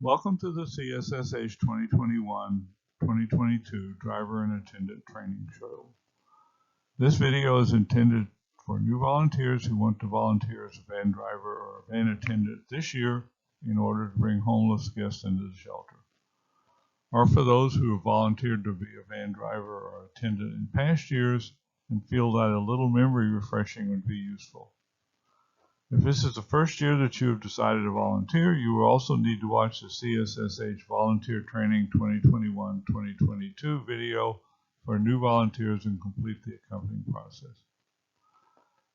Welcome to the CSSH 2021-2022 Driver and Attendant Training Show. This video is intended for new volunteers who want to volunteer as a van driver or a van attendant this year in order to bring homeless guests into the shelter, or for those who have volunteered to be a van driver or attendant in past years and feel that a little memory refreshing would be useful. If this is the first year that you have decided to volunteer, you will also need to watch the CSSH Volunteer Training 2021-2022 video for new volunteers and complete the accompanying process.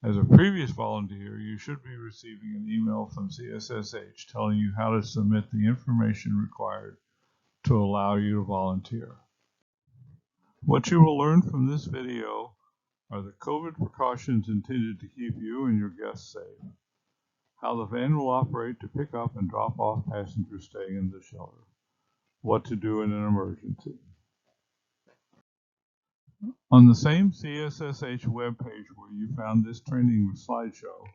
As a previous volunteer, you should be receiving an email from CSSH telling you how to submit the information required to allow you to volunteer. What you will learn from this video are the COVID precautions intended to keep you and your guests safe, how the van will operate to pick up and drop off passengers staying in the shelter, what to do in an emergency. On the same CSSH webpage where you found this training slideshow,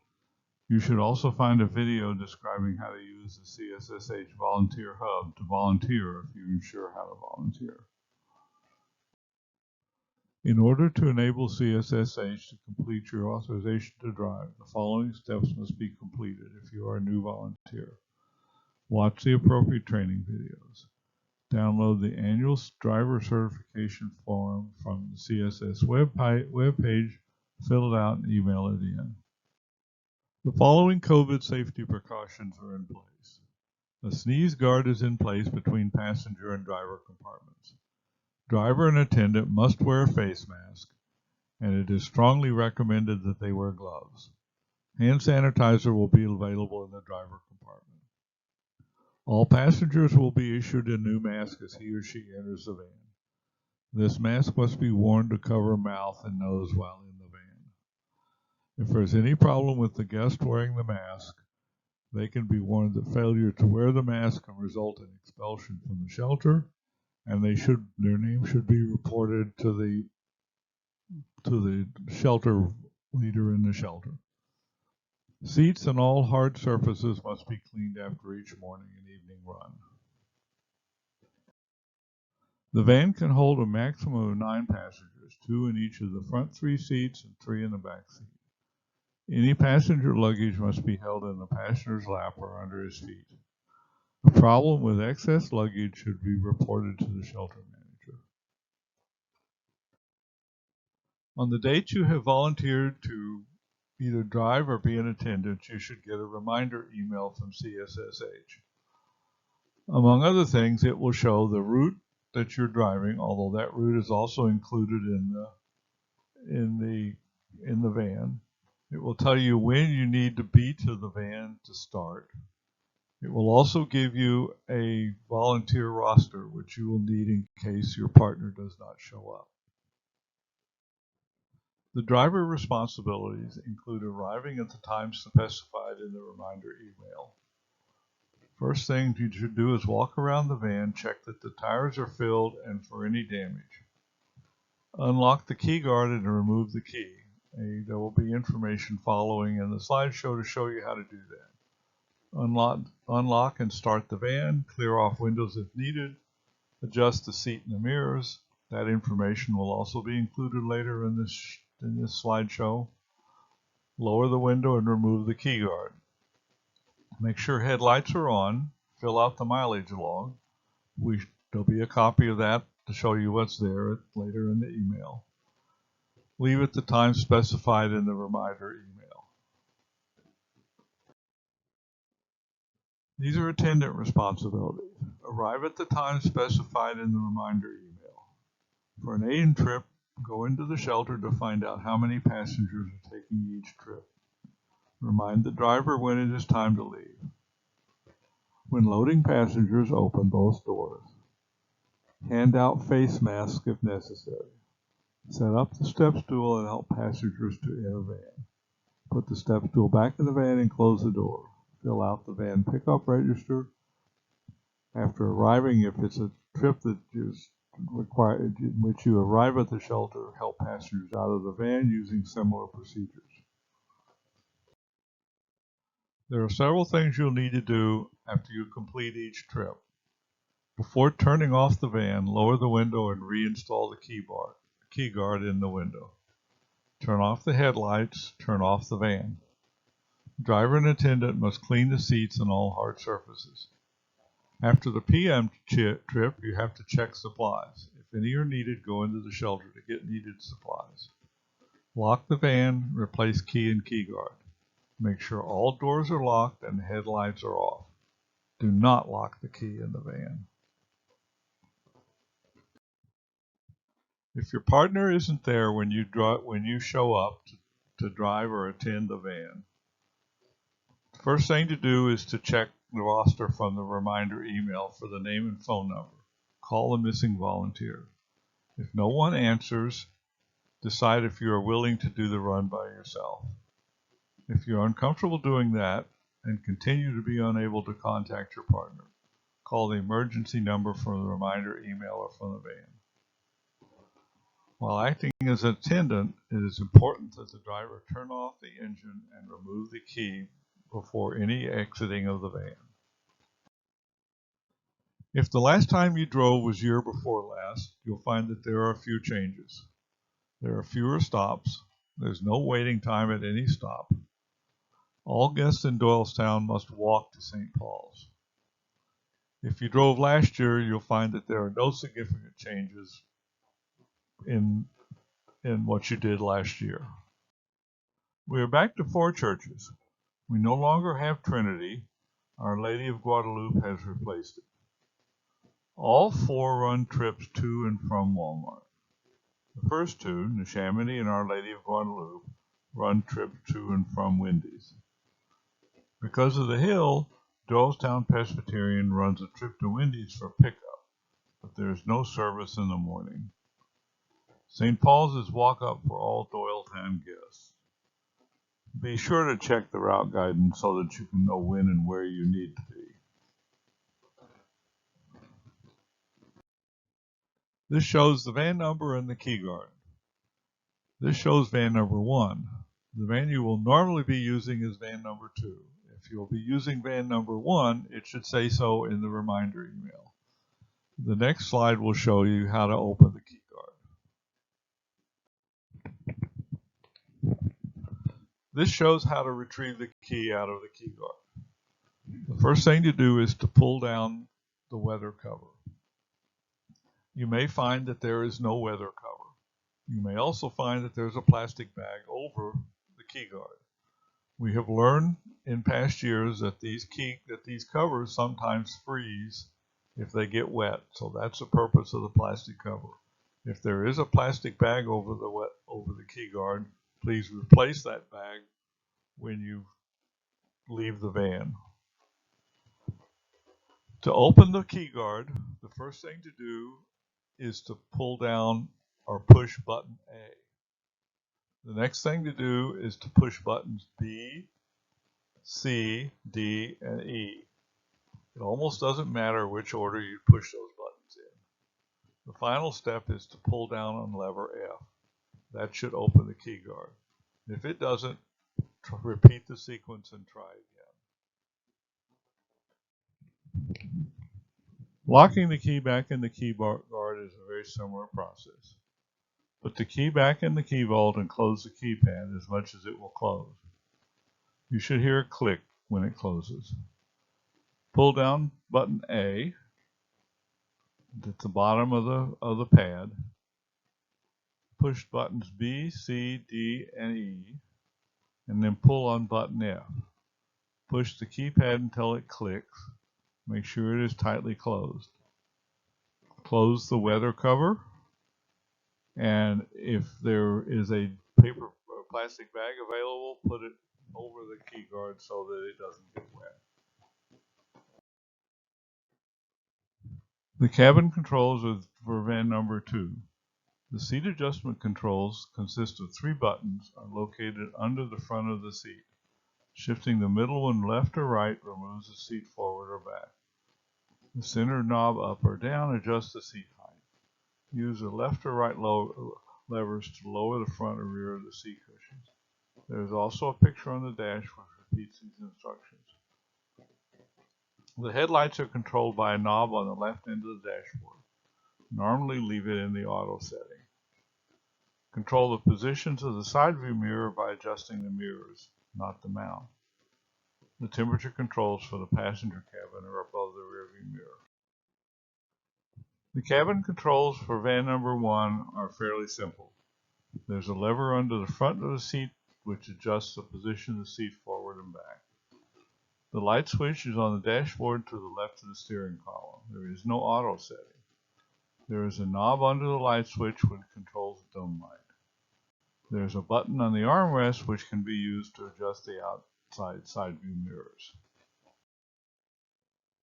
you should also find a video describing how to use the CSSH Volunteer Hub to volunteer if you're unsure how to volunteer. In order to enable CSSH to complete your authorization to drive, the following steps must be completed if you are a new volunteer. Watch the appropriate training videos. Download the annual driver certification form from the CSS webpage, fill it out, and email it in. The following COVID safety precautions are in place. A sneeze guard is in place between passenger and driver compartments. Driver and attendant must wear a face mask, and it is strongly recommended that they wear gloves. Hand sanitizer will be available in the driver compartment. All passengers will be issued a new mask as he or she enters the van. This mask must be worn to cover mouth and nose while in the van. If there's any problem with the guest wearing the mask, they can be warned that failure to wear the mask can result in expulsion from the shelter, and their name should be reported to the shelter leader in the shelter. Seats and all hard surfaces must be cleaned after each morning and evening run. The van can hold a maximum of 9 passengers, 2 in each of the front 3 seats and 3 in the back seat. Any passenger luggage must be held in the passenger's lap or under his feet. A problem with excess luggage should be reported to the shelter manager. On the date you have volunteered to either drive or be an attendant, you should get a reminder email from CSSH. Among other things, it will show the route that you're driving, although that route is also included in the van. It will tell you when you need to be to the van to start. It will also give you a volunteer roster, which you will need in case your partner does not show up. The driver responsibilities include arriving at the time specified in the reminder email. First thing you should do is walk around the van, check that the tires are filled and for any damage. Unlock the key guard and remove the key. There will be information following in the slideshow to show you how to do that. Unlock and start the van, clear off windows if needed, adjust the seat and the mirrors. That information will also be included later in this slideshow. Lower the window and remove the key guard. Make sure headlights are on. Fill out the mileage log. There'll be a copy of that to show you what's there later in the email. Leave at the time specified in the reminder email. These are attendant responsibilities. Arrive at the time specified in the reminder email. For an aid trip, go into the shelter to find out how many passengers are taking each trip. Remind the driver when it is time to leave. When loading passengers, open both doors. Hand out face masks if necessary. Set up the step stool and help passengers to enter van. Put the step stool back in the van and close the door. Fill out the van pickup register. After arriving, if it's a trip that is required, in which you arrive at the shelter, help passengers out of the van using similar procedures. There are several things you'll need to do after you complete each trip. Before turning off the van, lower the window and reinstall the key guard in the window. Turn off the headlights, turn off the van. Driver and attendant must clean the seats and all hard surfaces. After the PM trip, you have to check supplies. If any are needed, go into the shelter to get needed supplies. Lock the van, replace key and key guard. Make sure all doors are locked and the headlights are off. Do not lock the key in the van. If your partner isn't there when you show up to drive or attend the van, the first thing to do is to check the roster from the reminder email for the name and phone number. Call a missing volunteer. If no one answers, decide if you are willing to do the run by yourself. If you're uncomfortable doing that and continue to be unable to contact your partner, call the emergency number from the reminder email or from the van. While acting as an attendant, it is important that the driver turn off the engine and remove the key before any exiting of the van. If the last time you drove was year before last, you'll find that there are a few changes. There are fewer stops. There's no waiting time at any stop. All guests in Doylestown must walk to St. Paul's. If you drove last year, you'll find that there are no significant changes in what you did last year. We are back to 4 churches. We no longer have Trinity. Our Lady of Guadalupe has replaced it. All 4 run trips to and from Walmart. The first 2, Neshaminy and Our Lady of Guadalupe, run trips to and from Wendy's. Because of the hill, Doylestown Presbyterian runs a trip to Wendy's for pickup, but there is no service in the morning. St. Paul's is walk-up for all Doylestown guests. Be sure to check the route guidance so that you can know when and where you need to be. This shows the van number and the key guard. This shows van number 1. The van you will normally be using is van number 2. If you'll be using van number 1, it should say so in the reminder email. The next slide will show you how to open the key guard. This shows how to retrieve the key out of the key guard. The first thing to do is to pull down the weather cover. You may find that there is no weather cover. You may also find that there's a plastic bag over the key guard. We have learned in past years that these covers sometimes freeze if they get wet, so that's the purpose of the plastic cover. If there is a plastic bag over the key guard, please replace that bag when you leave the van. To open the key guard, the first thing to do is to pull down or push button A. The next thing to do is to push buttons B, C, D, and E. It almost doesn't matter which order you push those buttons in. The final step is to pull down on lever F. That should open the key guard. If it doesn't, repeat the sequence and try again. Locking the key back in the key guard is a very similar process. Put the key back in the key vault and close the keypad as much as it will close. You should hear a click when it closes. Pull down button A at the bottom of the pad. Push buttons B, C, D, and E, and then pull on button F. Push the keypad until it clicks. Make sure it is tightly closed. Close the weather cover, and if there is a paper or plastic bag available, put it over the key guard so that it doesn't get wet. The cabin controls are for van number 2. The seat adjustment controls consist of 3 buttons are located under the front of the seat. Shifting the middle one left or right removes the seat forward or back. The center knob up or down adjusts the seat height. Use the left or right levers to lower the front or rear of the seat cushions. There is also a picture on the dash which repeats these instructions. The headlights are controlled by a knob on the left end of the dashboard. Normally leave it in the auto setting. Control the positions of the side view mirror by adjusting the mirrors, not the mount. The temperature controls for the passenger cabin are above the rearview mirror. The cabin controls for van number 1 are fairly simple. There's a lever under the front of the seat which adjusts the position of the seat forward and back. The light switch is on the dashboard to the left of the steering column. There is no auto setting. There is a knob under the light switch which controls the dome light. There is a button on the armrest which can be used to adjust the outside side view mirrors.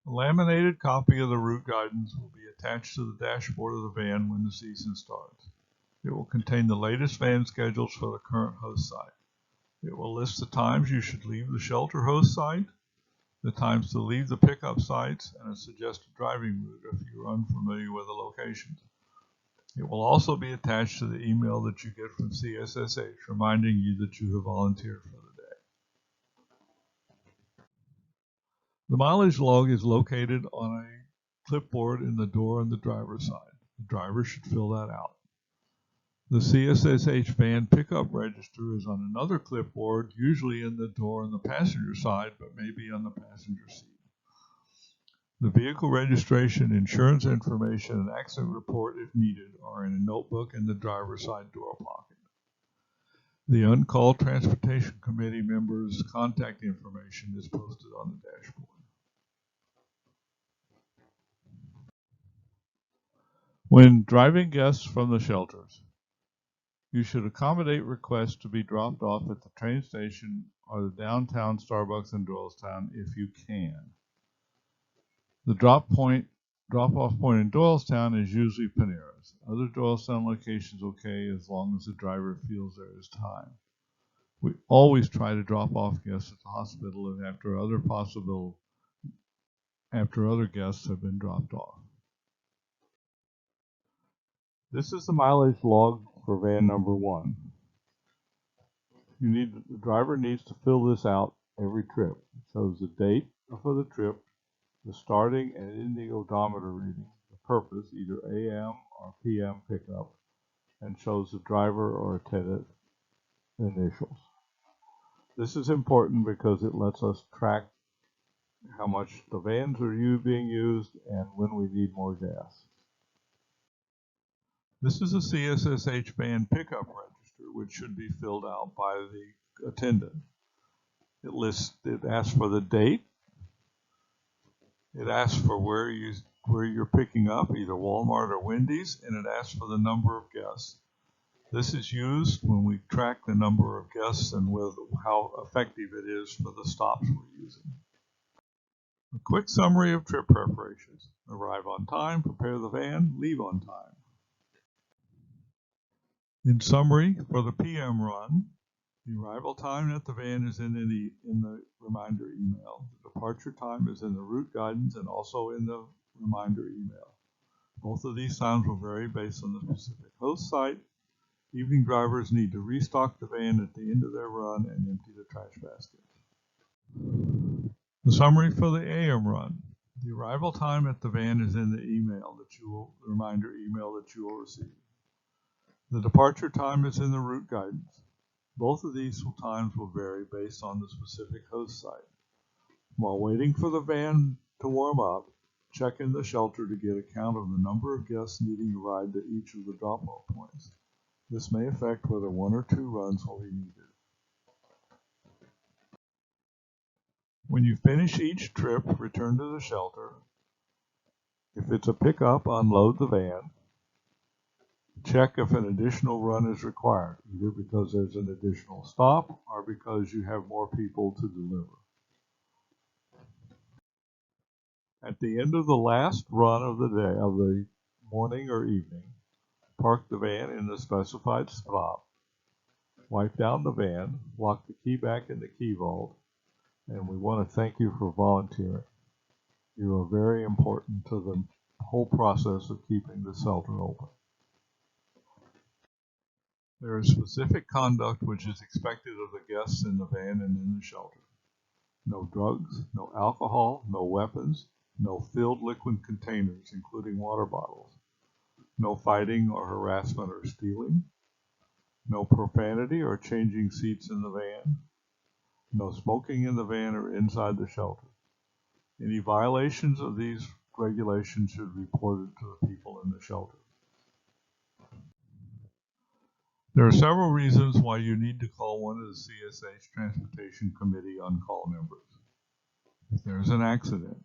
A laminated copy of the route guidance will be attached to the dashboard of the van when the season starts. It will contain the latest van schedules for the current host site. It will list the times you should leave the shelter host site, the times to leave the pickup sites, and a suggested driving route if you are unfamiliar with the locations. It will also be attached to the email that you get from CSSH reminding you that you have volunteered for the day. The mileage log is located on a clipboard in the door on the driver's side. The driver should fill that out. The CSSH van pickup register is on another clipboard, usually in the door on the passenger side, but maybe on the passenger seat. The vehicle registration, insurance information, and accident report, if needed, are in a notebook in the driver's side door pocket. The uncalled transportation committee members' contact information is posted on the dashboard. When driving guests from the shelters, you should accommodate requests to be dropped off at the train station or the downtown Starbucks in Doylestown if you can. The drop-off point in Doylestown is usually Panera's. Other Doylestown locations okay as long as the driver feels there is time. We always try to drop off guests at the hospital and after other guests have been dropped off. This is the mileage log for van number 1. The driver needs to fill this out every trip. It shows the date for the trip, the starting and ending odometer reading, the purpose, either AM or PM pickup, and shows the driver or attendant initials. This is important because it lets us track how much the vans are being used and when we need more gas. This is a CSSH van pickup register, which should be filled out by the attendant. It asks for the date. It asks for where you're picking up, either Walmart or Wendy's, and it asks for the number of guests. This is used when we track the number of guests and with how effective it is for the stops we're using. A quick summary of trip preparations. Arrive on time, prepare the van, leave on time. In summary, for the PM run, the arrival time at the van is in the reminder email. The departure time is in the route guidance and also in the reminder email. Both of these times will vary based on the specific host site. Evening drivers need to restock the van at the end of their run and empty the trash basket. The summary for the AM run. The arrival time at the van is in the reminder email that you will receive. The departure time is in the route guidance. Both of these times will vary based on the specific host site. While waiting for the van to warm up, check in the shelter to get a count of the number of guests needing a ride to each of the drop-off points. This may affect whether 1 or 2 runs will be needed. When you finish each trip, return to the shelter. If it's a pickup, unload the van. Check if an additional run is required, either because there's an additional stop or because you have more people to deliver. At the end of the last run of the day, of the morning or evening, park the van in the specified spot, wipe down the van, lock the key back in the key vault, and we want to thank you for volunteering. You are very important to the whole process of keeping the shelter open. There is specific conduct which is expected of the guests in the van and in the shelter. No drugs, no alcohol, no weapons, no filled liquid containers, including water bottles. No fighting or harassment or stealing. No profanity or changing seats in the van. No smoking in the van or inside the shelter. Any violations of these regulations should be reported to the people in the shelter. There are several reasons why you need to call one of the CSH Transportation Committee on-call members. If there's an accident,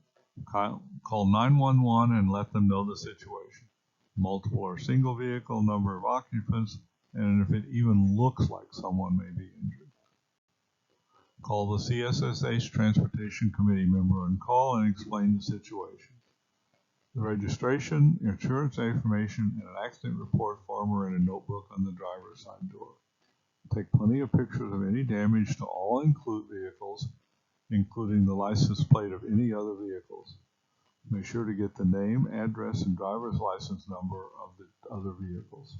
call 911 and let them know the situation. Multiple or single vehicle, number of occupants, and if it even looks like someone may be injured. Call the CSSH Transportation Committee member on call and explain the situation. The registration, insurance information, and an accident report form are in a notebook on the driver's side door. Take plenty of pictures of any damage to all include vehicles, including the license plate of any other vehicles. Make sure to get the name, address, and driver's license number of the other vehicles.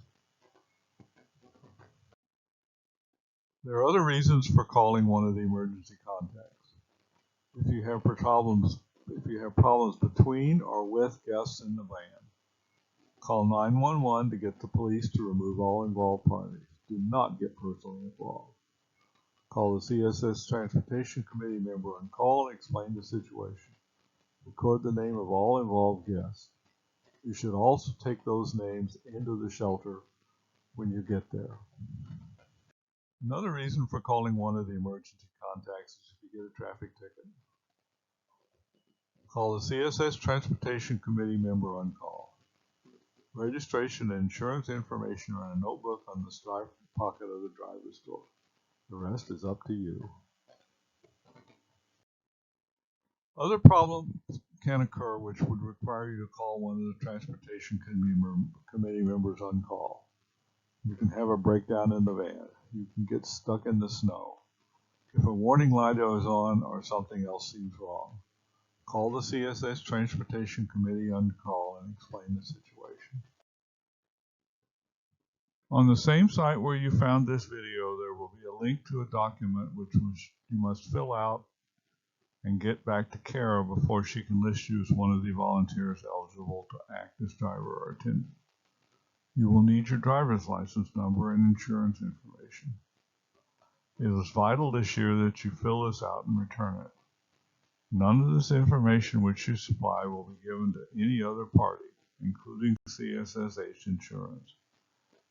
There are other reasons for calling one of the emergency contacts. If you have problems between or with guests in the van, call 911 to get the police to remove all involved parties. Do not get personally involved. Call the CSS Transportation Committee member on call and explain the situation. Record the name of all involved guests. You should also take those names into the shelter when you get there. Another reason for calling one of the emergency contacts is if you get a traffic ticket. Call the CSS Transportation Committee member on call. Registration and insurance information are in a notebook on the side pocket of the driver's door. The rest is up to you. Other problems can occur which would require you to call one of the Transportation Committee members on call. You can have a breakdown in the van. You can get stuck in the snow. If a warning light is on or something else seems wrong, call the CSS Transportation Committee on call and explain the situation. On the same site where you found this video, there will be a link to a document which you must fill out and get back to Kara before she can list you as one of the volunteers eligible to act as driver or attendant. You will need your driver's license number and insurance information. It is vital this year that you fill this out and return it. None of this information which you supply will be given to any other party, including CSSH insurance.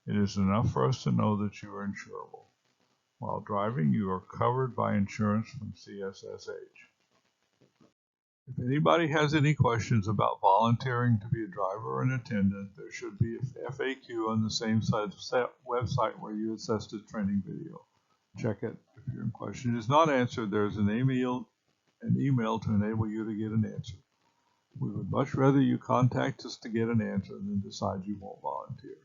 It is enough for us to know that you are insurable. While driving, you are covered by insurance from CSSH. If anybody has any questions about volunteering to be a driver or an attendant, there should be a FAQ on the same website where you accessed the training video. Check it. If your question is not answered, there's an email to enable you to get an answer. We would much rather you contact us to get an answer than decide you won't volunteer.